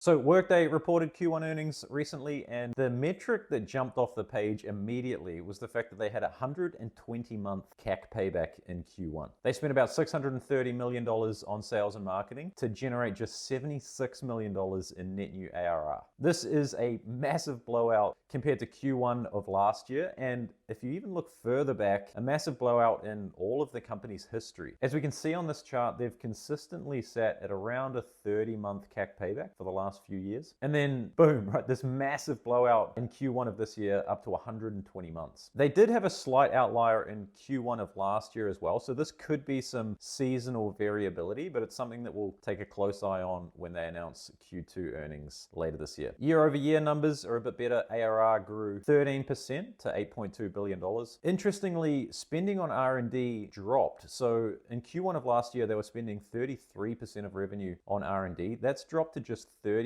So Workday reported Q1 earnings recently, and the metric that jumped off the page immediately was the fact that they had a 120-month CAC payback in Q1. They spent about $630 million on sales and marketing to generate just $76 million in net new ARR. This is a massive blowout compared to Q1 of last year, and if you even look further back, a massive blowout in all of the company's history. As we can see on this chart, they've consistently sat at around a 30-month CAC payback for the last few years. And then boom, right, this massive blowout in Q1 of this year up to 120 months. They did have a slight outlier in Q1 of last year as well. So this could be some seasonal variability, but it's something that we'll take a close eye on when they announce Q2 earnings later this year. Year over year numbers are a bit better. ARR grew 13% to $8.2 billion. Interestingly, spending on R&D dropped. So in Q1 of last year, they were spending 33% of revenue on R&D. That's dropped to just 30%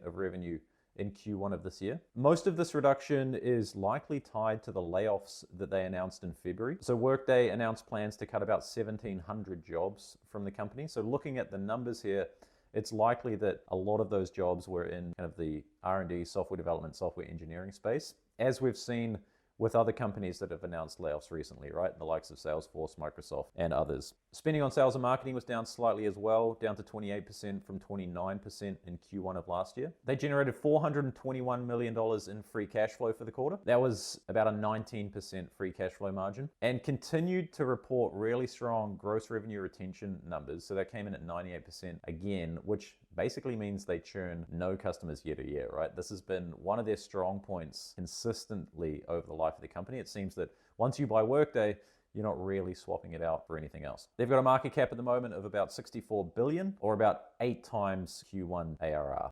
of revenue in Q1 of this year. Most of this reduction is likely tied to the layoffs that they announced in February. So Workday announced plans to cut about 1,700 jobs from the company. So looking at the numbers here, it's likely that a lot of those jobs were in kind of the R&D, software development, software engineering space, as we've seen with other companies that have announced layoffs recently, right? The likes of Salesforce, Microsoft, and others. Spending on sales and marketing was down slightly as well, down to 28% from 29% in Q1 of last year. They generated $421 million in free cash flow for the quarter. That was about a 19% free cash flow margin, and continued to report really strong gross revenue retention numbers. So that came in at 98% again, which basically means they churn no customers year to year, right? This has been one of their strong points consistently over the life of the company. It seems that once you buy Workday, you're not really swapping it out for anything else. They've got a market cap at the moment of about $64 billion, or about 8 times Q1 ARR.